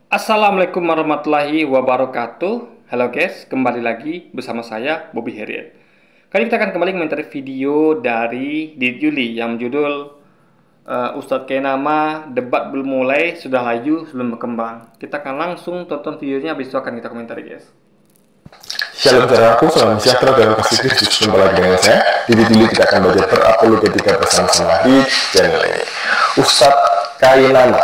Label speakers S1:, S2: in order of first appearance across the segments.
S1: Assalamualaikum warahmatullahi wabarakatuh. Halo guys, kembali lagi bersama saya Bobby Heriet. Kali kita akan kembali mengomentari video dari Didit Yuli yang judul Ustadz Kenama debat belum mulai sudah laju sebelum berkembang. Kita akan langsung tonton videonya, habis itu akan kita komentari guys.
S2: Shalom saudaraku, salam sejahtera dalam kasih Kristus. Jumpa lagi dengan saya, Didit Yuli. Kita akan belajar berapologetika bersama-sama di channel ini. Ustadz Kenama,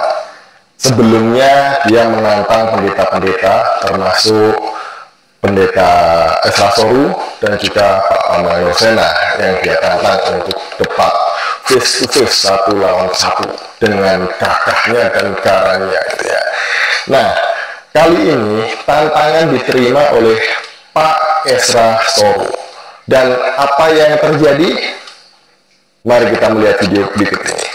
S2: sebelumnya dia menantang pendeta-pendeta termasuk pendeta Esra Soru dan juga Pak Amal Yosena yang dia tantang untuk debat face to face, satu lawan satu dengan kakaknya dan garangnya gitu ya. Nah, kali ini tantangan diterima oleh Pak Esra Soru. Dan apa yang terjadi? Mari kita melihat video berikut ini.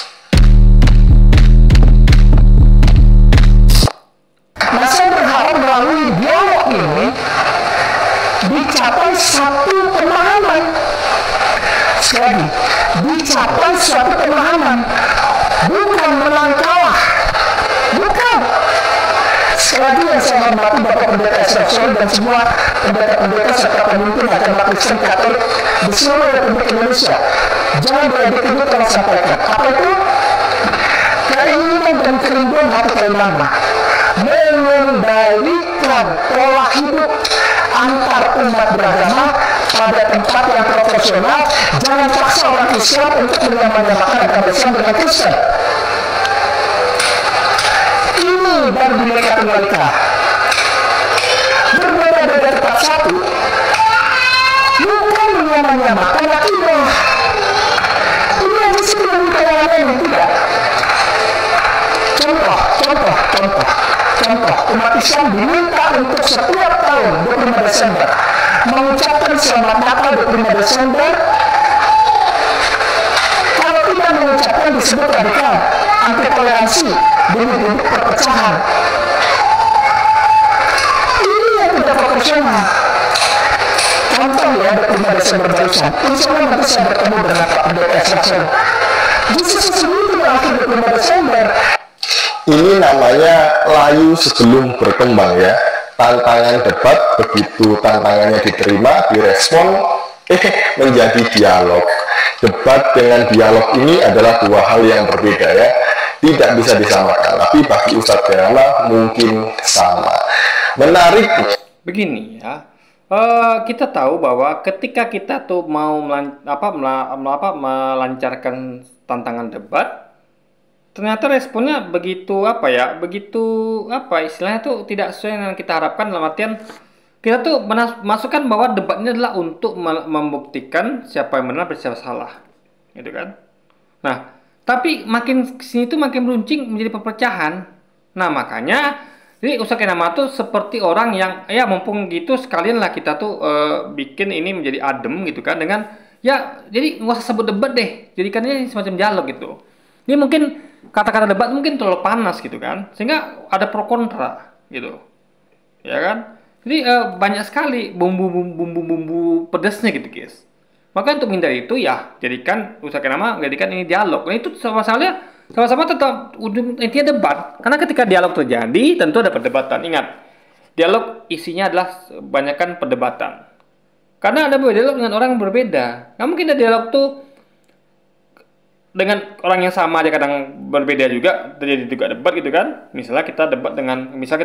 S3: Nah, saya berharap melalui dialog ini dicapai satu pemahaman. Sekali, dicapai suatu pemahaman, bukan menang kalah, bukan. Sekali lagi yang saya hormati Bapak Pendeta Esra Soru dan semua pendeta-pendeta serta pemimpin agama Kristen Katolik di seluruh Republik Indonesia. Jangan berada itu telah sampaikan. Apa itu? Keinginan dan kerinduan hati Kenama mengembalikan pola hidup antar umat beragama pada tempat yang profesional. Jangan paksa orang Islam untuk menyamakan agama Islam dengan Kristen. Ini baru Bhinneka Tunggal Ika. Berbeda dari tempat satu, bukan menyamakan akidah. Ini yang disebut dengan kalangan tidak. Contoh, umat Islam diminta untuk setiap tahun 25 Desember mengucapkan selamat Natal 25 Desember. Kalau tidak mengucapkan disebut radikal, anti toleransi, bunuh perpecahan. Ini yang tidak proporsional. Contoh ya, 25 Desember barusan. Insya Allah nanti saya bertemu dengan Pak Pendeta Esra Soru. Justru sebelum berakhir 25 Desember.
S2: Ini namanya layu sebelum berkembang ya. Tantangan debat, begitu tantangannya diterima, direspon, menjadi dialog. Debat dengan dialog ini adalah dua hal yang berbeda ya. Tidak bisa disamakan, tapi bagi Ustadz Kenama mungkin sama. Menarik.
S1: Begini ya, kita tahu bahwa ketika kita tuh mau melancarkan tantangan debat, ternyata responnya begitu istilahnya tuh tidak sesuai yang kita harapkan. Dalam artian kita tuh masukkan bahwa debatnya adalah untuk membuktikan siapa yang benar dan siapa salah, gitu kan. Nah, tapi makin kesini tuh makin meruncing menjadi perpecahan. Nah, makanya jadi Ustadz Kenama tuh seperti orang yang ya mumpung gitu sekalian lah kita tuh bikin ini menjadi adem gitu kan, dengan ya jadi nggak usah sebut debat deh, jadikan ini semacam dialog gitu. Ini mungkin kata-kata debat mungkin terlalu panas gitu kan, sehingga ada pro kontra gitu, ya kan. Jadi banyak sekali bumbu pedasnya gitu guys. Maka untuk menghindari itu ya jadikan Ustadz Kenama jadikan ini dialog. Nah itu sama-sama tetap ujung intinya debat. Karena ketika dialog terjadi tentu ada perdebatan. Ingat, dialog isinya adalah banyakkan perdebatan. Karena ada dialog dengan orang yang berbeda. Nggak mungkin ada dialog tuh dengan orang yang sama aja, kadang berbeda juga, terjadi juga debat gitu kan. Misalnya kita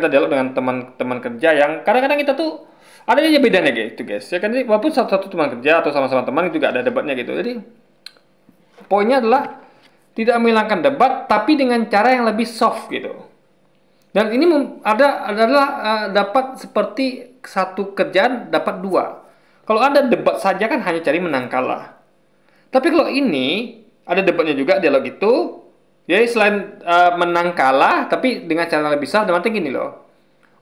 S1: dialog dengan teman-teman kerja yang kadang-kadang kita tuh ada aja bedanya gitu guys. Ya kan, walaupun satu-satu teman kerja atau sama-sama teman juga ada debatnya gitu. Jadi poinnya adalah tidak menghilangkan debat tapi dengan cara yang lebih soft gitu. Dan ini adalah dapat seperti satu kerjaan dapat dua. Kalau ada debat saja kan hanya cari menang kalah. Tapi kalau ini ada debatnya juga, dialog itu. Jadi selain menang kalah, tapi dengan cara lebih besar. Dan nanti gini loh,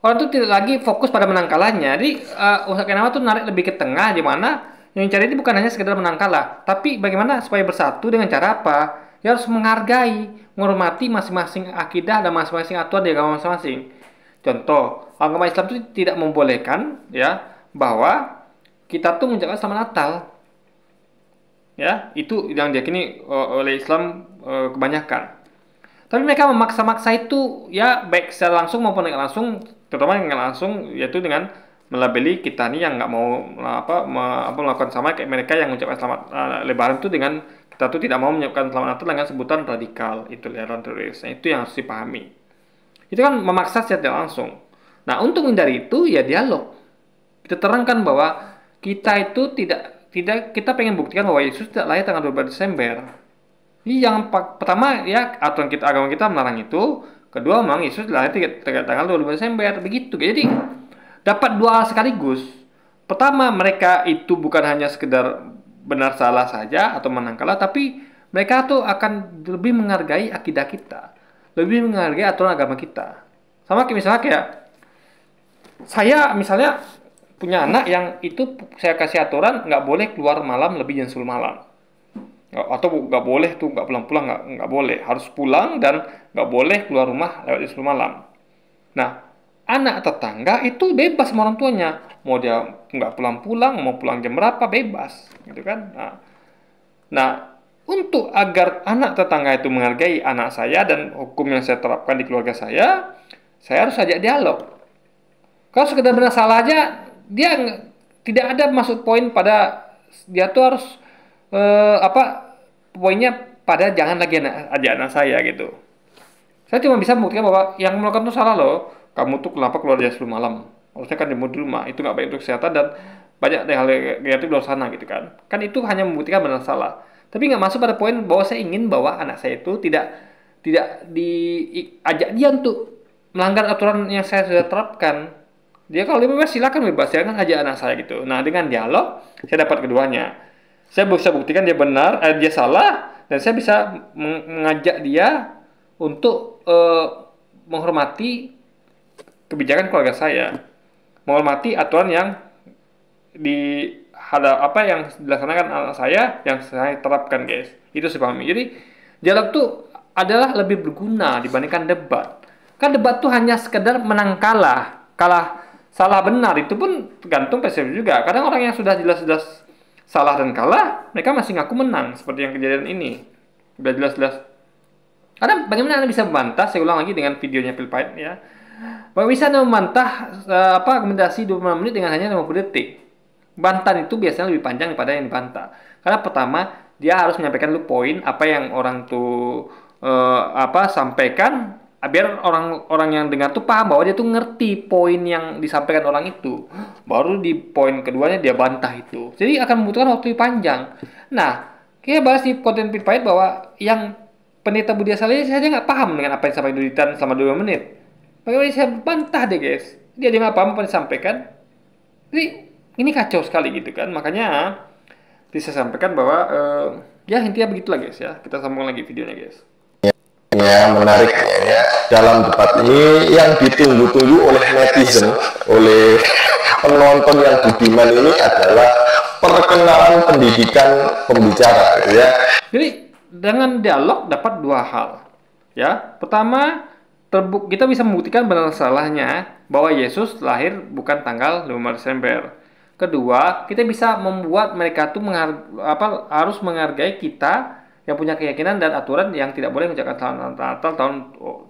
S1: orang tuh tidak lagi fokus pada menang kalahnya. Jadi Ustadz Kenama tuh narik lebih ke tengah, di mana yang cari itu bukan hanya sekedar menang kalah, tapi bagaimana supaya bersatu dengan cara apa? Ya harus menghargai, menghormati masing-masing akidah dan masing-masing aturan di agama masing-masing. Contoh, agama Islam itu tidak membolehkan ya bahwa kita tuh mengucapkan selamat Natal. Ya, itu yang diyakini oleh Islam kebanyakan. Tapi mereka memaksa-maksa itu ya baik secara langsung maupun tidak langsung, terutama yang nggak langsung yaitu dengan melabeli kita nih yang nggak mau melakukan sama kayak mereka yang mengucapkan selamat Lebaran itu dengan kita tuh tidak mau mengucapkan selamat Natal dengan sebutan radikal, itu aliran teroris. Nah, itu yang harus dipahami. Itu kan memaksa secara tidak langsung. Nah, untuk menghindari itu ya dialog. Kita terangkan bahwa kita itu tidak kita pengen buktikan bahwa Yesus tidak lahir tanggal 12 Desember. Ini yang pertama ya aturan kita agama kita melarang itu. Kedua memang Yesus lahir tanggal 12 Desember begitu. Jadi dapat dua hal sekaligus. Pertama mereka itu bukan hanya sekedar benar salah saja atau menang kalah, tapi mereka tuh akan lebih menghargai akidah kita, lebih menghargai aturan agama kita. Sama kayak misalnya saya misalnya punya anak yang itu saya kasih aturan nggak boleh keluar malam lebih jam 10 malam. Atau nggak boleh tuh nggak pulang-pulang, nggak boleh, harus pulang dan nggak boleh keluar rumah lewat jam 10 malam. Nah, anak tetangga itu bebas sama orang tuanya, mau dia nggak pulang-pulang, mau pulang jam berapa bebas, gitu kan? Nah, untuk agar anak tetangga itu menghargai anak saya dan hukum yang saya terapkan di keluarga saya harus ajak dialog. Kalau sekedar benar salah aja, dia tidak ada masuk poin pada dia tuh harus poinnya pada jangan lagi ajak anak saya gitu. Saya cuma bisa membuktikan bahwa yang melakukan itu salah loh. Kamu tuh kenapa keluar jam 10 malam? Harusnya kan di rumah. Itu nggak baik untuk kesehatan dan banyak hal negatif di luar sana gitu kan. Kan itu hanya membuktikan benar salah. Tapi nggak masuk pada poin bahwa saya ingin bahwa anak saya itu tidak diajak dia untuk melanggar aturan yang saya sudah terapkan. Dia kalau dia bebas silakan bebas, jangan ajak anak saya gitu. Nah, dengan dialog saya dapat keduanya. Saya bisa buktikan dia benar, dia salah, dan saya bisa mengajak dia untuk menghormati kebijakan keluarga saya, menghormati aturan yang yang dilaksanakan anak saya, yang saya terapkan, guys. Itu saya pahami. Jadi dialog tuh adalah lebih berguna dibandingkan debat. Kan debat tuh hanya sekedar menang kalah salah benar itu pun tergantung persepsi juga. Kadang orang yang sudah jelas-jelas salah dan kalah, mereka masih ngaku menang, seperti yang kejadian ini. Sudah jelas-jelas. Karena bagaimana Anda bisa membantah, saya ulang lagi dengan videonya Phil Pite ya. Bahwa bisa Anda membantah argumentasi 25 menit dengan hanya 50 detik. Bantahan itu biasanya lebih panjang daripada yang dibantah. Karena pertama, dia harus menyampaikan dulu poin apa yang orang tuh sampaikan, biar orang-orang yang dengar tuh paham bahwa dia tuh ngerti poin yang disampaikan orang itu. Baru di poin keduanya dia bantah itu. Jadi akan membutuhkan waktu yang panjang. Nah, kita bahas di konten Phil Pite bahwa yang Pendeta Budi Asalnya saya aja nggak paham dengan apa yang disampaikan Duditan selama 2 menit. Bagaimana saya bantah deh guys. Dia nggak paham apa yang disampaikan. Jadi ini kacau sekali gitu kan. Makanya bisa sampaikan bahwa ya intinya begitulah guys ya. Kita sambung lagi videonya guys.
S2: Ya, menarik ya. Dalam debat ini yang ditunggu-tunggu oleh netizen, oleh penonton yang budiman ini adalah perkenalan pendidikan pembicara gitu ya.
S1: Jadi dengan dialog dapat dua hal ya. Pertama, kita bisa membuktikan benar salahnya bahwa Yesus lahir bukan tanggal 15 Desember. Kedua, kita bisa membuat mereka tuh harus menghargai kita yang punya keyakinan dan aturan yang tidak boleh mengucapkan selamat Natal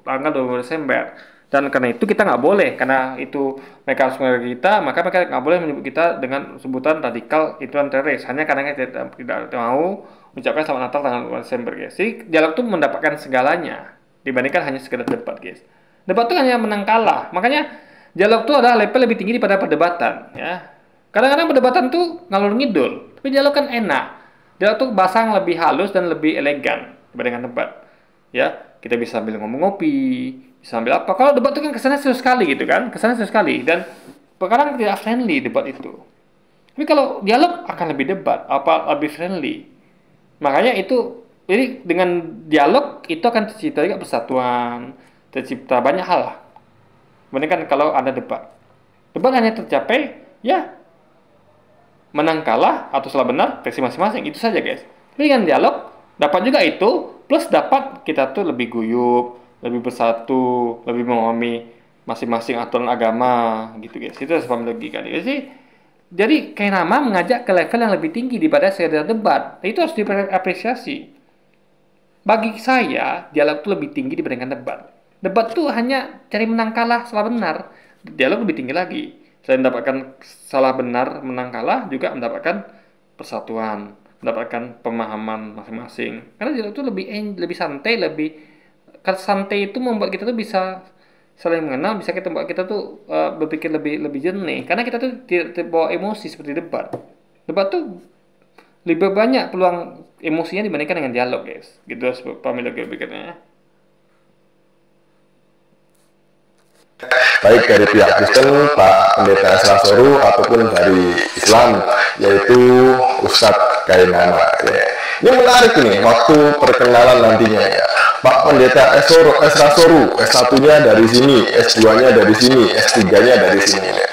S1: tanggal 12 Desember. Dan karena itu kita nggak boleh, karena itu mereka harus menghargai kita, maka mereka nggak boleh menyebut kita dengan sebutan radikal itu teroris. Hanya karena kita tidak mau mengucapkan selamat Natal tanggal 12 Desember, guys. Jadi dialog itu mendapatkan segalanya dibandingkan hanya sekedar debat, guys. Debat itu hanya menang kalah. Makanya dialog itu adalah level lebih tinggi daripada perdebatan, ya. Kadang-kadang perdebatan tuh ngalur ngidul, tapi dialog kan enak. Dialog tuh bahasa yang lebih halus dan lebih elegan dibandingkan debat. Ya, kita bisa sambil ngomong ngopi, bisa sambil apa. Kalau debat itu kan kesannya serius sekali gitu kan, kesannya serius sekali dan kadang tidak friendly debat itu. Tapi kalau dialog akan lebih lebih friendly. Makanya itu, jadi dengan dialog itu akan tercipta juga persatuan, tercipta banyak hal lah. Dibandingkan kalau ada debat. Debat hanya tercapai, ya menang kalah atau salah benar versi masing-masing, itu saja guys. Tapi dengan dialog dapat juga itu, plus dapat kita tuh lebih guyup, lebih bersatu, lebih memahami masing-masing aturan agama gitu guys. Itu harus paham logika sih. Jadi kayak nama mengajak ke level yang lebih tinggi daripada sekedar debat. Itu harus diapresiasi. bagi saya dialog itu lebih tinggi dibandingkan debat. Debat tuh hanya cari menang kalah, salah benar. Dialog lebih tinggi lagi. Selain mendapatkan salah benar, menang kalah, juga mendapatkan persatuan, mendapatkan pemahaman masing-masing. Karena dialog itu lebih santai, karena santai itu membuat kita tuh bisa saling mengenal, bisa kita membuat kita tuh berpikir lebih jernih. Karena kita tuh tidak terbawa emosi seperti debat. Debat tuh lebih banyak peluang emosinya dibandingkan dengan dialog, guys. Gitu pahami lagi pikirnya.
S2: Baik dari pihak Kristen, Pak Pendeta Esrasoru, ataupun dari Islam, yaitu Ustadz Kainama. Ya. Ini menarik nih, waktu perkenalan nantinya ya. Pak Pendeta Esrasoru, S1-nya dari sini, S2-nya dari sini, S3-nya dari sini. Ya.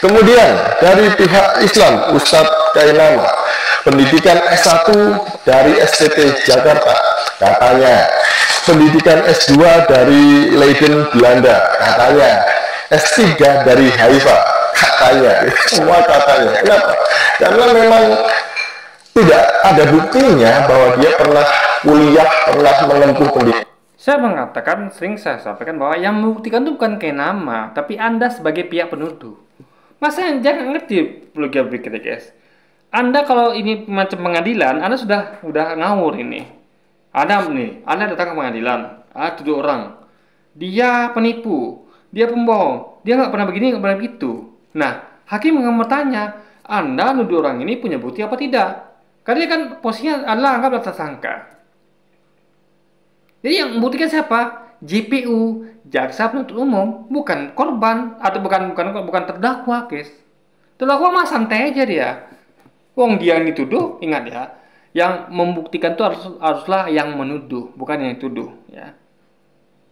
S2: Kemudian dari pihak Islam, Ustadz Kainama, pendidikan S1 dari STT Jakarta, katanya. Pendidikan S2 dari Leiden, Belanda, katanya. S3 dari Haifa, katanya. Semua katanya. Kenapa? Karena memang tidak ada buktinya bahwa dia pernah kuliah, pernah menempuh pendidikan.
S1: Saya mengatakan, sering saya sampaikan bahwa yang membuktikan itu bukan Kainama, tapi Anda sebagai pihak penuduh. Masa jangan ngerti logika berpikir, guys. Anda kalau ini macam pengadilan, Anda sudah ngawur ini. Anda datang ke pengadilan, tuduh orang, dia penipu, dia pembohong, dia nggak pernah begini, nggak pernah begitu. Nah, hakim bertanya, Anda nuduh orang ini punya bukti apa tidak? Karena dia kan posisinya adalah anggaplah tersangka. Jadi yang membuktikan siapa? JPU, jaksa penuntut umum, bukan korban atau bukan terdakwa, guys. Terdakwa mah santai aja dia. Wong dia yang dituduh, ingat ya. Yang membuktikan itu haruslah yang menuduh, bukan yang dituduh, ya.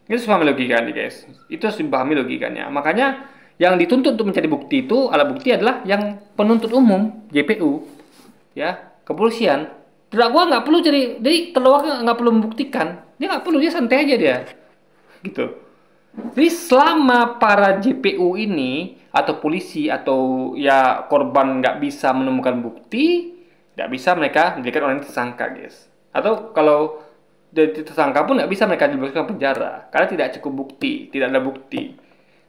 S1: Itu harus pahami logikanya, guys. Itu harus dipahami logikanya. Makanya yang dituntut untuk mencari bukti itu, alat bukti adalah yang penuntut umum, JPU, ya, kepolisian. Terdakwa nggak perlu jadi terdakwa nggak perlu membuktikan, dia nggak perlu, dia santai aja dia, gitu. Jadi selama para JPU ini atau polisi atau ya korban nggak bisa menemukan bukti, nggak bisa mereka menjadikan orang tersangka, guys. Atau kalau jadi tersangka pun nggak bisa mereka dibebaskan penjara karena tidak cukup bukti, tidak ada bukti.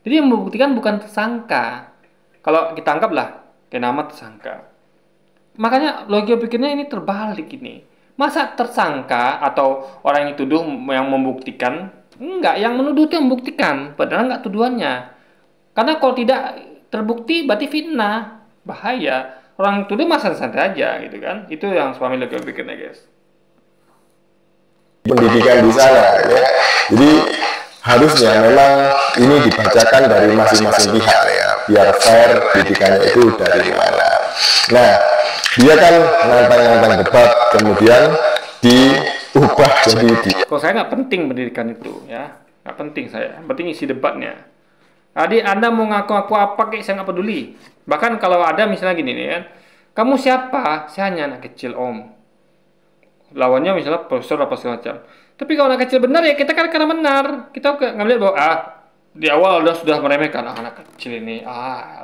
S1: Jadi yang membuktikan bukan tersangka. Kalau kita anggaplah Kainama tersangka, makanya logika pikirnya ini terbalik ini. Masa tersangka atau orang yang dituduh yang membuktikan? Enggak, yang menuduh itu yang membuktikan, padahal enggak tuduhannya. Karena kalau tidak terbukti berarti fitnah, bahaya. Orang tuduh masa santai aja gitu kan. Itu yang suami lagi pikirnya, guys.
S2: Pendidikan di sana ya. Jadi harusnya memang ini dibacakan dari masing-masing pihak ya, biar fair pendidikannya itu dari mana. Nah, dia kan nantang-nantang debat, kemudian diubah jadi
S1: Kalau saya nggak penting pendidikan itu ya, nggak penting saya. Yang penting isi debatnya. Adik, Anda mau ngaku-ngaku apa, kayak saya nggak peduli. Bahkan kalau ada misalnya gini nih kan, kamu siapa? Saya hanya anak kecil, Om. Lawannya misalnya profesor apa segala macam. Tapi kalau anak kecil benar ya kita kan karena benar. Kita nggak melihat bahwa di awal sudah meremehkan anak kecil ini.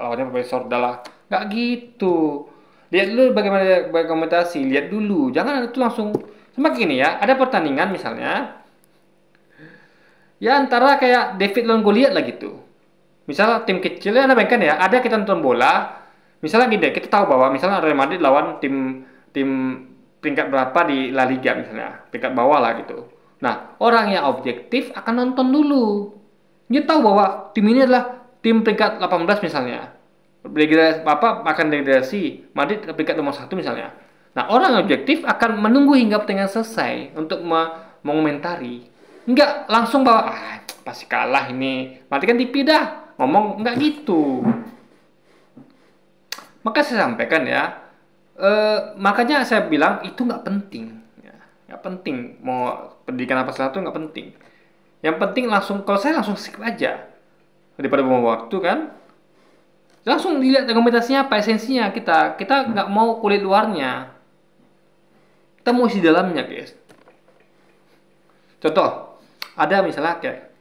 S1: Lawannya profesor adalah nggak gitu. Lihat dulu bagaimana berkomentasi. Lihat dulu. Jangan itu langsung sama gini ya. Ada pertandingan misalnya. Ya antara kayak David lawan Goliat lah gitu. Misalnya tim kecilnya Anda bayangkan ya, ada kita nonton bola, misalnya gini, kita tahu bahwa misalnya Real Madrid lawan tim peringkat berapa di La Liga misalnya, peringkat bawah lah gitu. Nah, orang yang objektif akan nonton dulu. Dia tahu bahwa tim ini adalah tim peringkat 18 misalnya. Akan degradasi, Madrid peringkat nomor 1 misalnya. Nah, orang objektif akan menunggu hingga pertandingan selesai untuk mengomentari. Enggak langsung bahwa pasti kalah ini, matikan TV dah. Ngomong enggak gitu. Maka saya sampaikan ya, makanya saya bilang itu nggak penting, ya. Nggak penting mau pendidikan apa salah itu nggak penting. Yang penting langsung, kalau saya langsung skip aja daripada buang waktu kan. Langsung dilihat argumentasinya apa, esensinya kita nggak mau kulit luarnya, kita mau isi dalamnya, guys. Contoh, ada misalnya kayak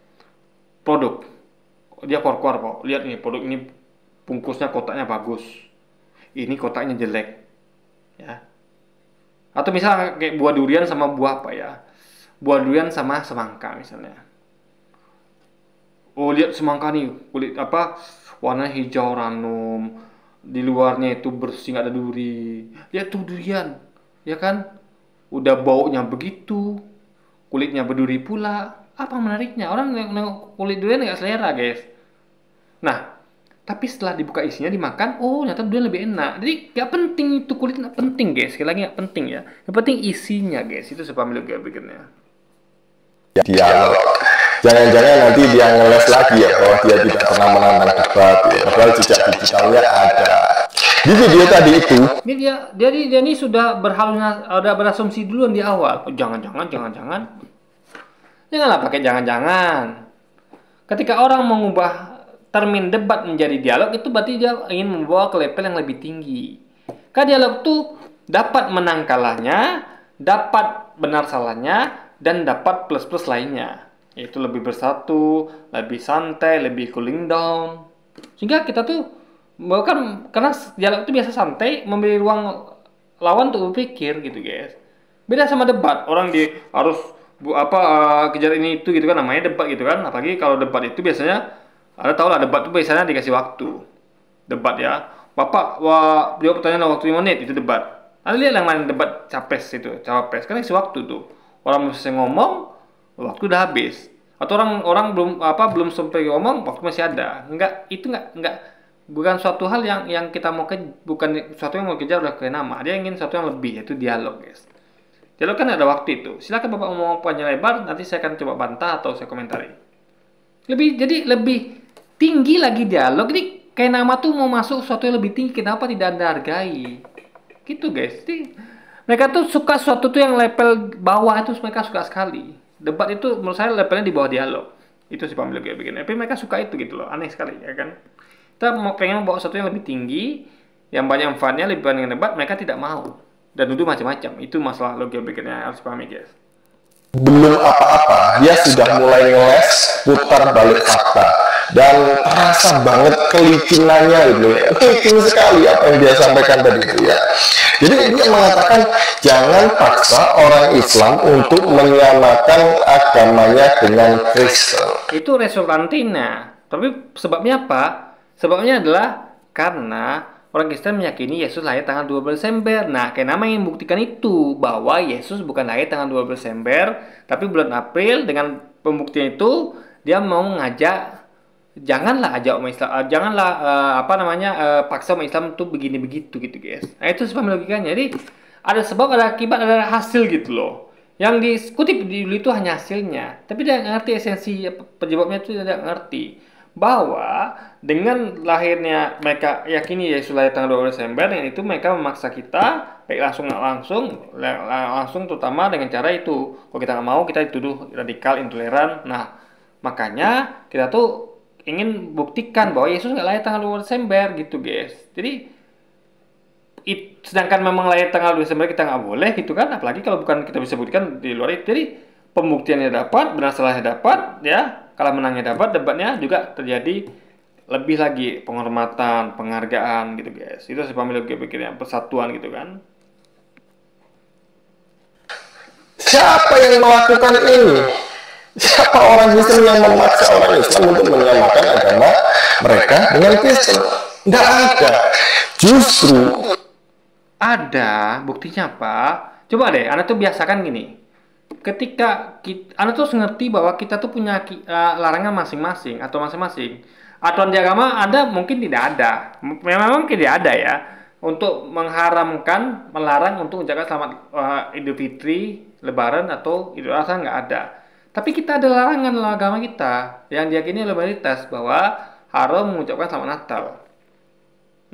S1: produk. Dia keluar kok, lihat nih produk ini bungkusnya kotaknya bagus, ini kotaknya jelek, ya. Atau misalnya kayak buah durian sama buah apa ya, buah durian sama semangka misalnya. Oh lihat semangka nih, kulit apa warna hijau ranum, di luarnya itu bersih nggak ada duri. Lihat tuh durian, ya kan? Udah baunya begitu, kulitnya berduri pula. Apa menariknya? Orang nengok kulit durian nggak selera, guys. Nah, tapi setelah dibuka isinya dimakan, oh ternyata durian lebih enak. Jadi nggak penting itu kulit, nggak penting, guys. Sekali lagi nggak penting ya. Yang penting isinya, guys. Itu sepahami gue pikirnya.
S2: Dialog. Jangan-jangan nanti dia ngeles lagi ya bahwa dia tidak pernah menantang debat ya. Padahal jejak digitalnya ada. Di video tadi itu
S1: Dia ini sudah ada berasumsi duluan di awal. Oh, jangan-jangan. Janganlah pakai jangan-jangan. Ketika orang mengubah termin debat menjadi dialog, itu berarti dia ingin membawa ke level yang lebih tinggi. Karena dialog itu dapat menang kalahnya, dapat benar salahnya, dan dapat plus-plus lainnya. Yaitu lebih bersatu, lebih santai, lebih cooling down. Sehingga kita tuh bahkan karena dialog itu biasa santai, memberi ruang lawan untuk berpikir gitu, guys. Beda sama debat, orang harus kejar ini itu gitu kan, namanya debat gitu kan. Apalagi kalau debat itu biasanya tau lah, debat itu biasanya dikasih waktu. Debat ya. Bapak jawab pertanyaan waktu 5 menit, itu debat. Anda lihat yang main debat cawapres kan kasih waktu tuh. Orang masih ngomong, waktu udah habis. Atau orang belum sampai ngomong, waktu masih ada. Bukan suatu hal yang kita mau bukan suatu yang mau kejar udah kena nama. Dia ingin suatu yang lebih, yaitu dialog, guys. Dialog kan ada waktu itu. Silakan Bapak mau panjang lebar, nanti saya akan coba bantah atau saya komentari. Jadi lebih tinggi lagi dialog. Jadi kayak nama tuh mau masuk suatu yang lebih tinggi, kenapa tidak Anda hargai? Gitu, guys. Jadi mereka tuh suka suatu tuh yang level bawah itu, mereka suka sekali. Debat itu menurut saya levelnya di bawah dialog. Itu sih pemilik kayak begini. Tapi mereka suka itu gitu loh. Aneh sekali ya kan. Kita pengen membawa sesuatu yang lebih tinggi, yang banyak manfaatnya lebih banyak debat, mereka tidak mau. Dan nuduh macam-macam. Itu masalah logika pikirnya harus pahami, guys.
S2: belum apa-apa, dia sudah mulai ngeles putar balik fakta. Dan terasa banget kelicinannya gitu ya. Licin sekali apa yang dia sampaikan tadi itu ya. Jadi dia mengatakan jangan paksa orang Islam untuk menyamakan agamanya dengan Kristen.
S1: Itu resultantina. Tapi sebabnya apa? Sebabnya adalah karena orang Kristen meyakini Yesus lahir tanggal 12 Desember. Nah, kenapa ingin membuktikan itu? Bahwa Yesus bukan lahir tanggal 12 Desember, tapi bulan April. Dengan pembuktian itu, dia mau ngajak, janganlah paksa umat Islam tuh begini begitu gitu, guys. Nah, itu sebab logikanya. Jadi ada sebab, ada akibat, ada hasil gitu loh. Yang dikutip dulu itu hanya hasilnya, tapi dia nggak ngerti esensi penyebabnya, itu tidak ngerti bahwa dengan lahirnya mereka yakini Yesus lahir tanggal 12 Desember, dengan itu mereka memaksa kita baik langsung nggak langsung terutama dengan cara itu. Kalau kita nggak mau, kita dituduh radikal, intoleran. Nah, makanya kita tuh ingin buktikan bahwa Yesus nggak lahir tanggal 12 Desember gitu, guys. Jadi sedangkan memang lahir tanggal 12 Desember kita nggak boleh gitu kan, apalagi kalau bukan kita bisa buktikan di luar itu. Jadi pembuktiannya dapat, benar salahnya dapat, ya. Kalau menangnya dapat, debatnya juga terjadi lebih lagi penghormatan, penghargaan gitu, guys. Itu sih pemilik pikirnya, persatuan gitu kan.
S2: Siapa yang melakukan ini? Siapa orang Kristen yang memaksa orang Islam untuk menyamakan agama mereka dengan Kristen? Nggak ada. Justru
S1: ada. Buktinya apa? Coba deh, Anda tuh biasakan gini. Ketika Anda tuh ngerti bahwa kita tuh punya larangan masing-masing atau masing-masing. Aturan di agama Anda mungkin tidak ada. Memang tidak ada ya. Untuk melarang untuk menjaga selamat Idul Fitri, Lebaran atau Idul Adha nggak ada. Tapi kita ada larangan dalam agama kita yang diyakini oleh mayoritas bahwa haram mengucapkan selamat Natal.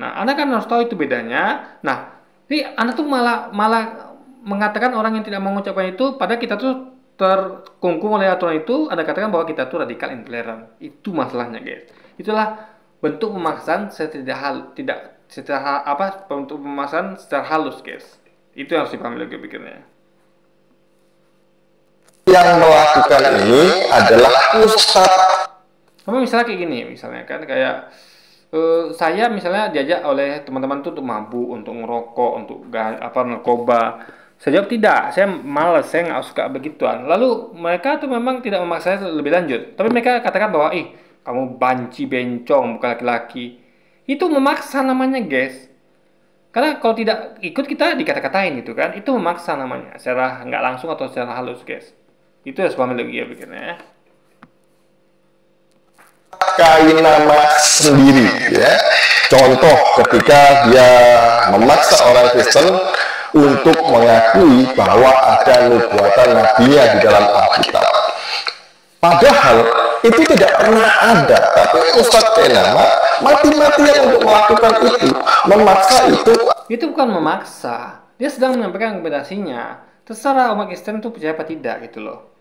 S1: Nah, Anda kan harus tahu itu bedanya. Nah, jadi Anda tuh malah mengatakan orang yang tidak mengucapkan itu, padahal kita tuh terkungkung oleh aturan itu. Anda katakan bahwa kita tuh radikal, intoleran. Itu masalahnya, guys. Itulah bentuk pemaksaan bentuk pemaksaan secara halus, guys. Itu yang harus dipahami lagi pikirnya.
S2: yang melakukan ini adalah ustadz.
S1: Kamu misalnya kayak gini, misalnya kan kayak saya misalnya diajak oleh teman-teman tuh untuk mabuk, untuk ngerokok, untuk narkoba. Saya jawab tidak, saya malas, saya nggak suka begituan. Lalu mereka tuh memang tidak memaksa saya lebih lanjut. Tapi mereka katakan bahwa, kamu banci bencong, bukan laki-laki. Itu memaksa namanya, guys. Karena kalau tidak ikut kita dikata-katain gitu kan. Itu memaksa namanya, secara nggak langsung atau secara halus, guys. Itu ya pahami lagi ya pikirnya ya.
S2: Kainama sendiri ya. Contoh ketika dia memaksa orang Kristen untuk mengakui bahwa ada nubuatan nabinya di dalam Alkitab. Padahal itu tidak pernah ada, tapi Ustadz Kainama mati-matian untuk melakukan itu, memaksa itu.
S1: Itu bukan memaksa, dia sedang menyampaikan rekomendasinya. Terserah umat Kristen itu percaya apa tidak gitu loh.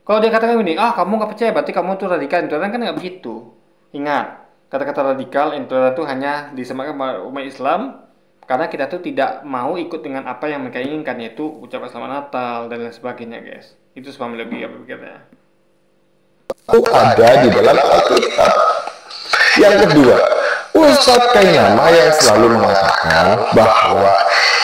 S1: Kalau dia katakan ini, kamu nggak percaya berarti kamu tuh radikal, intoleran, kan nggak begitu. Ingat, kata-kata radikal, intoleran itu hanya disematkan umat Islam karena kita tuh tidak mau ikut dengan apa yang mereka inginkan, yaitu ucapan selamat Natal dan lain sebagainya, guys. Itu sepaham lebih apa pikirnya.
S2: Itu ada di dalam Alkitab. Yang kedua, Ustadz Kainama yang selalu mengatakan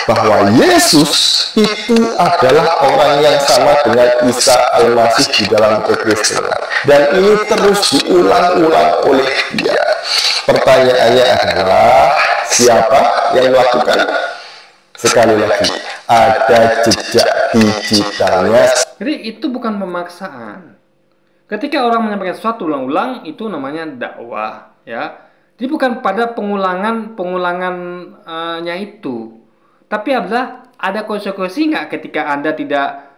S2: bahwa Yesus itu adalah orang yang sama dengan Isa Al-Masih di dalam kekristenan. Dan ini terus diulang-ulang oleh dia. Pertanyaannya adalah, siapa yang melakukan? Sekali lagi, ada jejak digitalnya.
S1: Jadi itu bukan pemaksaan. Ketika orang menyampaikan sesuatu ulang-ulang, itu namanya dakwah, ya. Jadi bukan pada pengulangannya itu, tapi adalah ada konsekuensi nggak ketika Anda tidak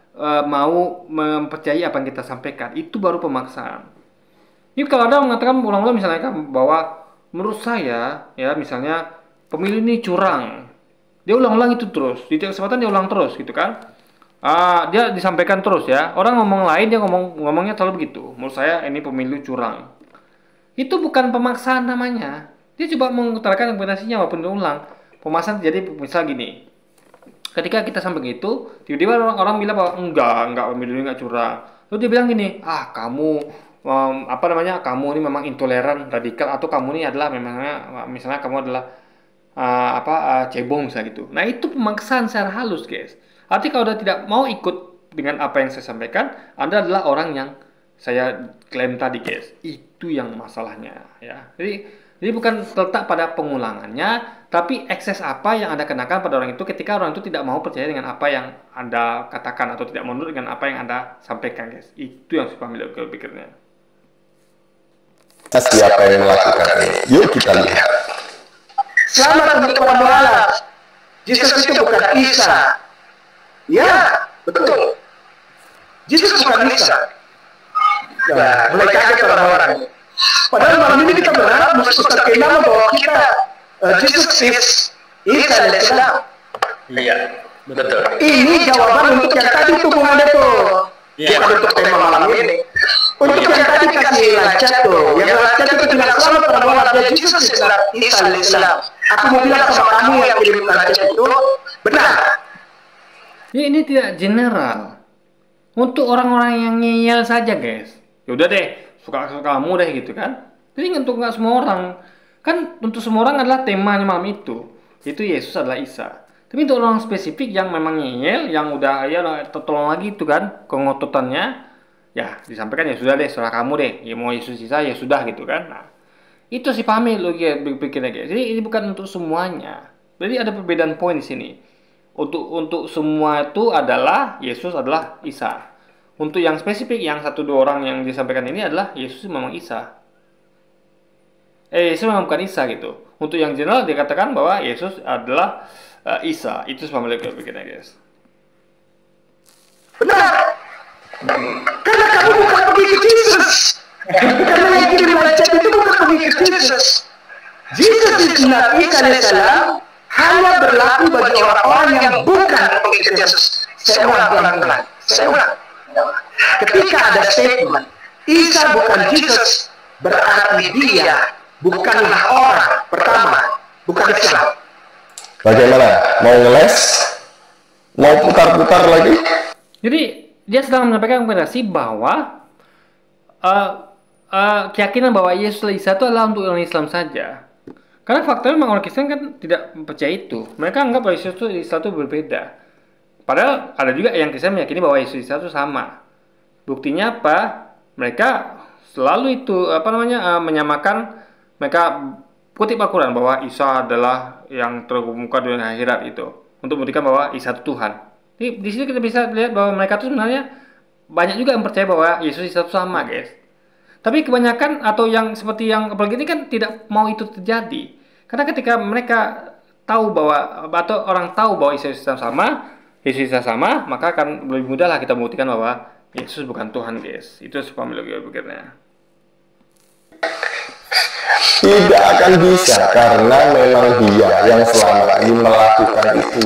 S1: mau mempercayai apa yang kita sampaikan. Itu baru pemaksaan. Ini kalau Anda mengatakan ulang-ulang misalnya bahwa menurut saya, ya misalnya pemilu ini curang, dia ulang-ulang itu terus, di tiap kesempatan dia ulang terus, gitu kan? Dia disampaikan terus ya. Orang ngomong lain, dia ngomongnya selalu begitu. Menurut saya ini pemilu curang. Itu bukan pemaksaan namanya. Dia coba mengutarakan rekomendasinya walaupun diulang. Pemaksaan jadi misal gini. Ketika kita sampai gitu, tiba-tiba orang bilang bahwa enggak pemilu ini enggak curang. Lalu dia bilang gini, kamu kamu ini memang intoleran, radikal, atau kamu ini adalah misalnya kamu adalah cebong misalnya gitu. Nah, itu pemaksaan secara halus, guys. Artinya kalau Anda tidak mau ikut dengan apa yang saya sampaikan, Anda adalah orang yang saya klaim tadi, guys. Itu yang masalahnya, ya. Jadi bukan terletak pada pengulangannya, tapi ekses apa yang Anda kenakan pada orang itu ketika orang itu tidak mau percaya dengan apa yang Anda katakan atau tidak menurut dengan apa yang Anda sampaikan, guys. Itu yang saya pahami kalau pikirnya.
S2: Siapa yang melakukan ini? Yuk kita lihat.
S3: Selamat untuk orang mualaf. Yesus itu bukan Isa. Ya, betul. Yesus bukan Isa. Nah, mulai kaget orang-orang. Padahal malam ini kita berharap Ustaz Kainama bahwa kita Yesus is Isa al-Islam.
S2: Iya, betul.
S3: Ini jawaban untuk yang tadi itu Bung Ade tuh. Bukan untuk tema malam ini. Untuk yang tadi kasih lancat tuh. Yang lancat itu dengan selamat pada malam dia Yesus Isa al-Islam. Aku mau bilang sama kamu yang kirim lancat itu benar.
S1: Ya, ini tidak general. Untuk orang-orang yang ngeyel saja, guys. Ya udah deh, suka kamu deh gitu kan. Jadi untuk nggak semua orang. Kan untuk semua orang adalah temanya malam itu. Itu Yesus adalah Isa. Tapi untuk orang spesifik yang memang ngeyel, yang udah tertolong lagi itu kan kengototannya, ya disampaikan ya sudah deh, serah kamu deh. Ya mau Yesus Isa ya sudah gitu kan. Nah, itu sih pahami logika berpikirnya, guys. Jadi ini bukan untuk semuanya. Jadi ada perbedaan poin di sini. Untuk semua itu adalah Yesus adalah Isa. Untuk yang spesifik, yang 1-2 orang yang disampaikan ini adalah Yesus memang Isa. Yesus memang bukan Isa gitu. Untuk yang general dikatakan bahwa Yesus adalah Isa. Itu sama lagi pikirnya, guys.
S3: Benar. Karena kamu bukan pengikut Yesus. Karena yang kirim lancat itu bukan pengikut Yesus. Yesus itu Nabi Sallallahu hanya berlaku bagi orang-orang yang bukan pengikut Yesus. Saya ulang pelan-pelan. Saya ulang. Ketika ada statement Isa bukan Yesus, berarti dia bukanlah orang pertama, bukan Islam.
S2: Bagaimana? Mau ngeles? Mau putar-putar lagi?
S1: Jadi dia sedang menyampaikan rekomendasi bahwa keyakinan bahwa Yesus Isa itu adalah untuk orang Islam saja. Karena faktanya memang orang Kristen kan tidak percaya itu. Mereka anggap bahwa Yesus Isa itu berbeda. Padahal ada juga yang Kristen meyakini bahwa Yesus Isa itu sama. Buktinya apa? Mereka selalu itu menyamakan, mereka kutip Al-Quran bahwa Isa adalah yang terkemuka di dunia akhirat itu, untuk membuktikan bahwa Isa itu Tuhan. Di sini kita bisa lihat bahwa mereka itu sebenarnya banyak juga yang percaya bahwa Yesus Isa itu sama, guys. Tapi kebanyakan atau yang seperti yang apalagi ini kan tidak mau itu terjadi. Karena ketika mereka tahu bahwa atau orang tahu bahwa Yesus Isa sama, maka akan lebih mudah lah kita membuktikan bahwa Yesus bukan Tuhan, guys. Itu sepaham logika pikirnya.
S2: Tidak akan bisa, karena memang dia yang selama ini melakukan itu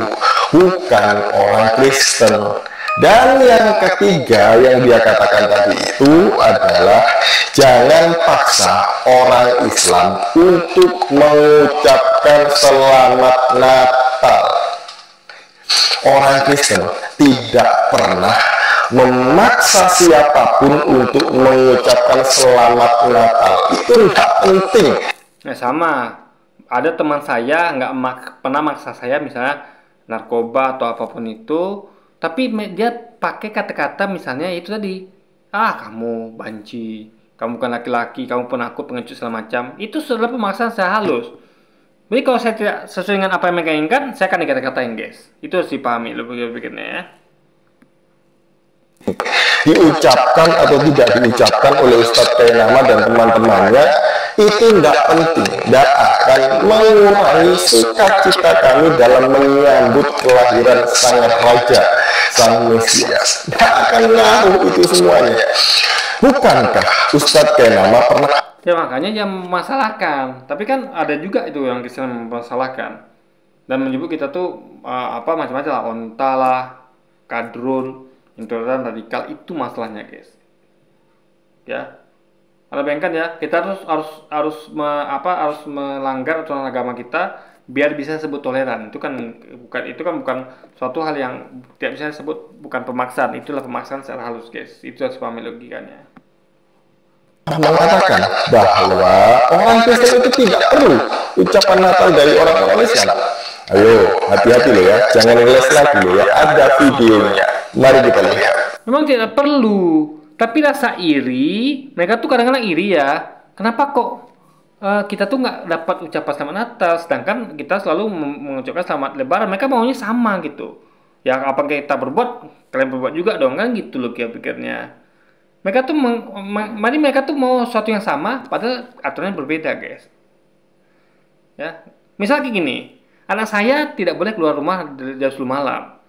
S2: bukan orang Kristen. Dan yang ketiga yang dia katakan tadi itu adalah jangan paksa orang Islam untuk mengucapkan selamat Natal. Orang Kristen tidak pernah memaksa siapapun untuk mengucapkan selamat Natal. Itu tidak penting.
S1: Nah, sama. Ada teman saya nggak pernah maksa saya misalnya narkoba atau apapun itu, tapi dia pakai kata-kata misalnya itu tadi, kamu banci, kamu bukan laki-laki, kamu penakut, pengecut segala macam. Itu sudah pemaksaan secara halus. Jadi kalau saya tidak sesuai dengan apa yang mereka inginkan, saya akan dikata-katain, guys. Itu harus dipahami, lo pikirnya ya.
S2: Diucapkan atau tidak diucapkan oleh Ustadz Kainama dan teman-temannya itu tidak penting, tidak akan mengurangi sukacita kami dalam menyambut kelahiran sang Raja, sang Mesias. Tidak akan ngaruh itu semuanya. Bukankah Ustadz Kainama pernah?
S1: Ya makanya jangan memasalahkan. Tapi kan ada juga itu yang Kristen memasalahkan dan menyebut kita tuh macam-macam lah, onta lah, kadrun, intoleran, radikal. Itu masalahnya, guys. Ya, Anda bayangkan ya, kita harus melanggar aturan agama kita biar bisa disebut toleran. Itu kan bukan suatu hal yang tidak bisa disebut, bukan pemaksaan. Itulah pemaksaan secara halus, guys. Itu harus pahami logikanya.
S2: Mengatakan bahwa orang Kristen itu tidak perlu ucapan Natal dari orang-orang Islam. Ayo, hati-hati loh ya, jangan ngeles lagi loh ya, ada videonya. Mari kita lihat.
S1: Memang tidak perlu, tapi rasa iri, mereka tuh kadang-kadang iri ya. Kenapa kok kita tuh nggak dapat ucapan selamat Natal, sedangkan kita selalu mengucapkan selamat Lebaran. Mereka maunya sama gitu. Ya apa kita berbuat, kalian berbuat juga dong, kan gitu loh pikirnya. Mereka tuh mereka tuh mau sesuatu yang sama, padahal aturannya berbeda, guys. Ya, misal kayak gini, anak saya tidak boleh keluar rumah jam 10 malam.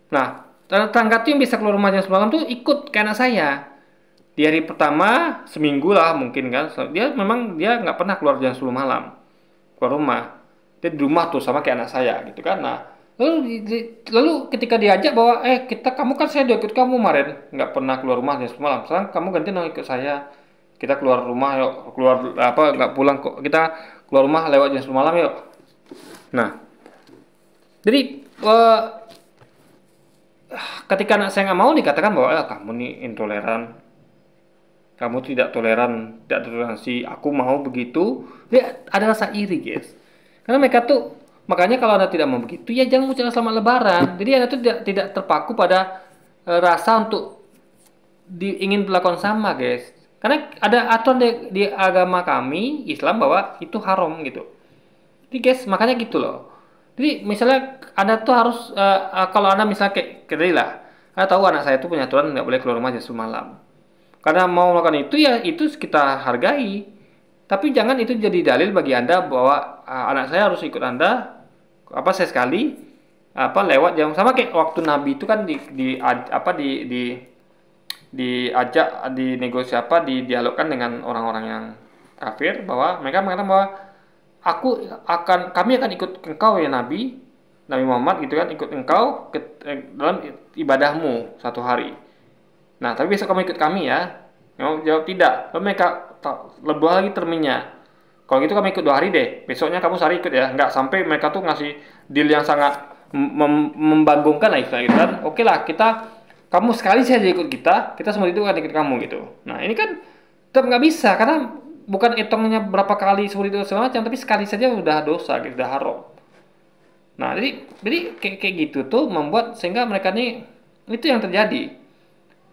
S1: Nah, tetangga tuh yang bisa keluar rumah jam 10 malam tuh ikut ke anak saya. Di hari pertama, seminggu lah mungkin kan, dia nggak pernah keluar jam 10 malam keluar rumah. Dia di rumah tuh sama kayak anak saya gitu kan. Nah, lalu ketika diajak bahwa kamu kan saya udah ikut kamu kemarin nggak pernah keluar rumah jam 10 malam, sekarang kamu ganti dong ikut saya, kita keluar rumah yuk, nggak pulang kok, kita keluar rumah lewat jam 10 malam yuk. Nah, jadi ketika anak saya nggak mau, dikatakan bahwa kamu nih intoleran, kamu tidak toleran, tidak toleransi, aku mau begitu. Dia ada rasa iri, guys, karena mereka tuh. Makanya kalau Anda tidak mau begitu, ya jangan mengucapkan selamat Lebaran. Jadi Anda tuh tidak terpaku pada rasa untuk ingin berlakukan sama, guys. Karena ada aturan di agama kami Islam bahwa itu haram gitu. Jadi guys, makanya gitu loh. Jadi misalnya Anda tuh harus kalau Anda misalnya kayak lah, Anda tahu anak saya tuh punya aturan nggak boleh keluar rumah jam 10 malam. Karena mau melakukan itu, ya itu kita hargai. Tapi jangan itu jadi dalil bagi Anda bahwa anak saya harus ikut Anda saya sekali lewat jam, sama kayak waktu Nabi itu kan diajak didialogkan dengan orang-orang yang kafir, bahwa mereka mengatakan bahwa kami akan ikut engkau ya Nabi Muhammad gitu kan, ikut engkau dalam ibadahmu satu hari. Nah, tapi besok kamu ikut kami ya. Memang jawab tidak. Lalu mereka lebih lagi terminnya. Kalau gitu kami ikut 2 hari deh. Besoknya kamu sehari ikut ya. Nggak sampai mereka tuh ngasih deal yang sangat membanggongkan lah istilahnya gitu kan. Oke lah, kamu sekali saja ikut kita semua itu akan ikut kamu gitu. Nah, ini kan tetap nggak bisa, karena bukan hitungnya berapa kali seperti itu segala macam, tapi sekali saja udah dosa gitu, udah haram. Nah, jadi kayak gitu tuh membuat sehingga mereka nih itu yang terjadi.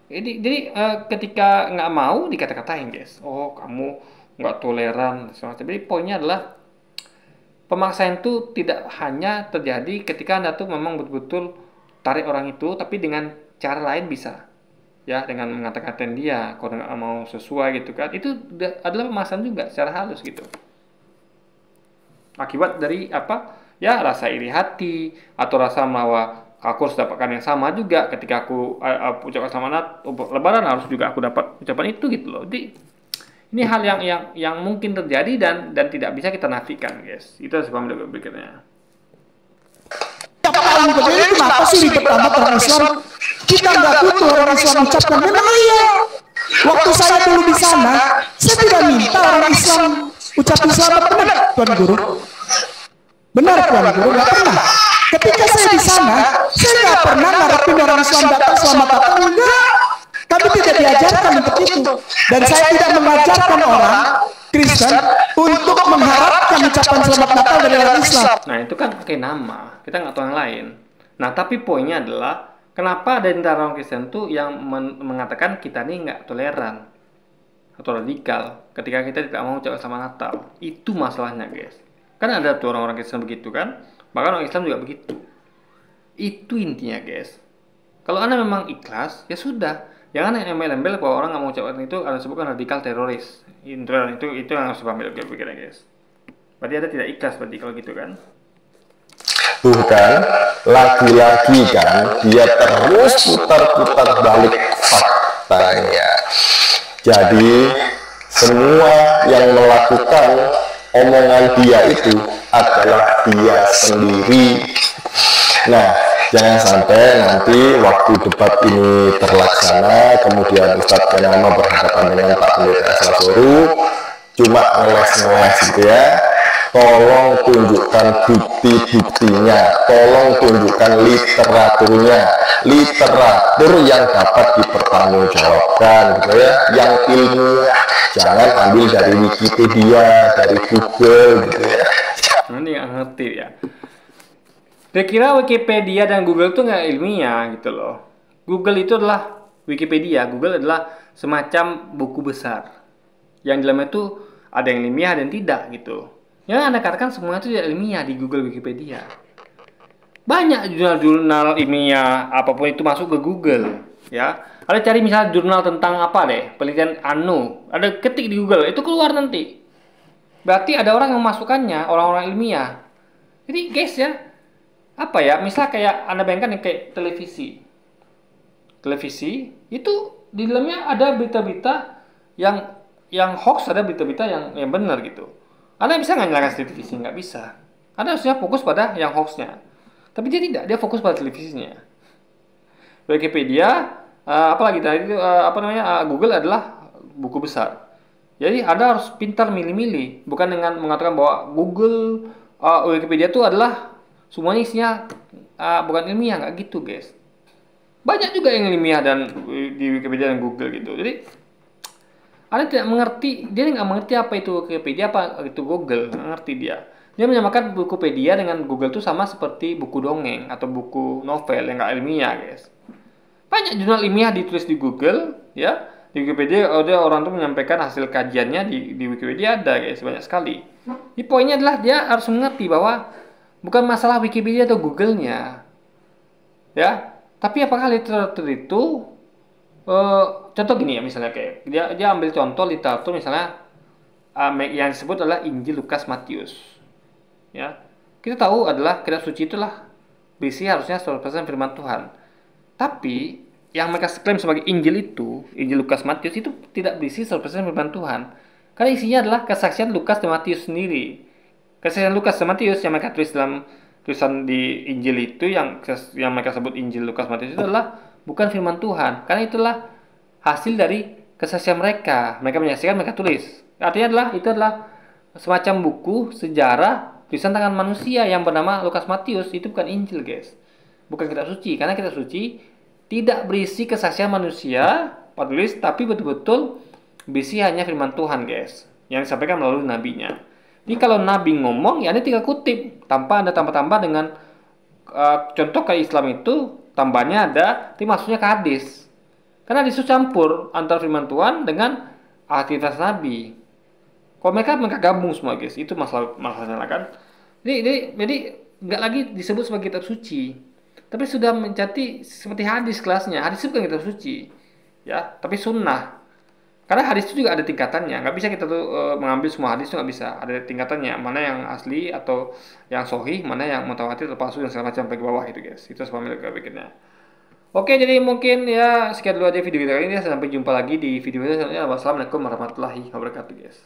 S1: Jadi ketika nggak mau dikata-katain, guys. Oh, kamu nggak toleran. Jadi poinnya adalah pemaksaan itu tidak hanya terjadi ketika Anda tuh memang betul-betul tarik orang itu, tapi dengan cara lain bisa. Ya, dengan mengata-katain dia, kalau nggak mau sesuai gitu kan. Itu adalah pemaksaan juga secara halus gitu. Akibat dari apa? Ya, rasa iri hati atau rasa bahwa aku harus dapatkan yang sama juga ketika aku ucapkan selamat Lebaran, harus juga aku dapat ucapan itu gitu loh. Jadi ini hal yang mungkin terjadi dan tidak bisa kita nafikan, guys. Itu sebab berikutnya.
S3: Paling begini kenapa sih ribet amat orang Islam? Kita nggak butuh orang Islam ucapkan. Memang iya. Waktu saya dulu di sana, saya tidak minta orang Islam ucapkan selamat, benar Tuan Guru. Benar Tuan Guru, nggak pernah. Ketika saya di sana, saya nggak pernah ngarepin orang Islam datang selamat datang, enggak. Kami tidak diajarkan untuk itu. Dan saya tidak mengajarkan orang Kristen untuk mengharapkan ucapan selamat Natal dari orang Islam.
S1: Nah, itu kan pakai nama, kita nggak tahu yang lain. Nah, tapi poinnya adalah kenapa ada antara orang Kristen tuh yang mengatakan kita nih nggak toleran atau radikal ketika kita tidak mau ucapkan selamat Natal. Itu masalahnya, guys. Kan ada tuh orang-orang Kristen begitu kan, bahkan orang Islam juga begitu. Itu intinya, guys. Kalau Anda memang ikhlas, ya sudah. Jangan embel-embel bahwa orang nggak mau ucapkan itu ada sebutkan radikal teroris. Itu yang harus diambil pikiran, guys. Berarti Anda tidak ikhlas berarti kalau gitu kan?
S2: Bukan, lagi-lagi kan dia terus putar-putar balik faktanya. Jadi semua yang melakukan omongan dia itu adalah dia sendiri. Nah, jangan sampai nanti waktu debat ini terlaksana, kemudian Ustadz Kainama berhadapan dengan Pak Pendeta Asal cuma ngeles-ngeles gitu ya. Tolong tunjukkan bukti-buktinya, tolong tunjukkan literatur yang dapat dipertanggungjawabkan gitu ya, yang ilmiah. Jangan ambil dari Wikipedia, dari Google gitu ya.
S1: Ini nggak ngerti ya. Saya kira Wikipedia dan Google itu nggak ilmiah gitu loh. Google itu adalah Wikipedia, Google adalah semacam buku besar yang di dalamnya itu ada yang ilmiah dan tidak gitu. Yang Anda katakan semua itu tidak ilmiah di Google Wikipedia. Banyak jurnal-jurnal ilmiah apapun itu masuk ke Google, ya. Ada cari misalnya jurnal tentang apa deh, penelitian ada ketik di Google, itu keluar nanti. Berarti ada orang yang memasukkannya, orang-orang ilmiah. Jadi guys ya, apa ya, misal kayak Anda bayangkan kayak televisi itu di dalamnya ada berita-berita yang hoax, ada berita-berita yang benar gitu. Anda bisa nggak nyalakan televisi? Nggak bisa. Anda harusnya fokus pada yang hoaxnya, tapi dia tidak, dia fokus pada televisinya. Wikipedia apalagi tadi itu Google adalah buku besar. Jadi Anda harus pintar milih-milih, bukan dengan mengatakan bahwa Google Wikipedia itu adalah semuanya isinya bukan ilmiah, nggak gitu guys. Banyak juga yang ilmiah dan di Wikipedia dan Google gitu. Jadi Anda tidak mengerti, dia nggak mengerti apa itu Wikipedia, apa itu Google, nggak ngerti dia. Dia menyamakan Wikipedia dengan Google itu sama seperti buku dongeng atau buku novel yang nggak ilmiah guys. Banyak jurnal ilmiah ditulis di Google, ya. Di Wikipedia ada orang tuh menyampaikan hasil kajiannya di Wikipedia ada guys, banyak sekali. Jadi poinnya adalah dia harus mengerti bahwa bukan masalah Wikipedia atau Google-nya, ya. Tapi apakah literatur itu, contoh gini ya, misalnya kayak dia ambil contoh literatur misalnya yang disebut adalah Injil, Lukas, Matius, ya. Kita tahu adalah kitab suci itulah berisi harusnya 100% firman Tuhan. Tapi yang mereka klaim sebagai Injil itu, Injil, Lukas, Matius itu tidak berisi 100% firman Tuhan. Karena isinya adalah kesaksian Lukas dan Matius sendiri. Kesaksian Lukas dan Matius yang mereka tulis dalam tulisan di Injil itu, yang mereka sebut Injil, Lukas, Matius itu adalah bukan firman Tuhan. Karena itulah hasil dari kesaksian mereka. Mereka menyaksikan, mereka tulis. Artinya itu adalah semacam buku sejarah tulisan tangan manusia yang bernama Lukas, Matius. Itu bukan Injil guys, bukan kitab suci. Karena kitab suci tidak berisi kesaksian manusia penulis, tapi betul-betul berisi hanya firman Tuhan guys, yang disampaikan melalui nabinya. Jadi kalau nabi ngomong, ya Anda tinggal kutip tanpa Anda tambah-tambah dengan contoh kayak Islam itu tambahnya ada masuknya ke hadis. Karena hadis itu campur antara firman Tuhan dengan aktivitas Nabi. Kalau mereka gabung semua guys, itu masalahnya kan. Jadi nggak lagi disebut sebagai kitab suci, tapi sudah menjadi seperti hadis kelasnya. Hadis itu bukan kitab suci, ya, tapi sunnah. Karena hadis itu juga ada tingkatannya, nggak bisa kita tuh mengambil semua hadis itu nggak bisa. Ada tingkatannya, mana yang asli atau yang sahih, mana yang mutawatir atau palsu dan segala macam sampai ke bawah itu guys. Itu semua milik berikutnya. Oke, jadi mungkin ya sekian dulu aja video kita kali ini. Sampai jumpa lagi di video selanjutnya. Wassalamualaikum warahmatullahi wabarakatuh guys.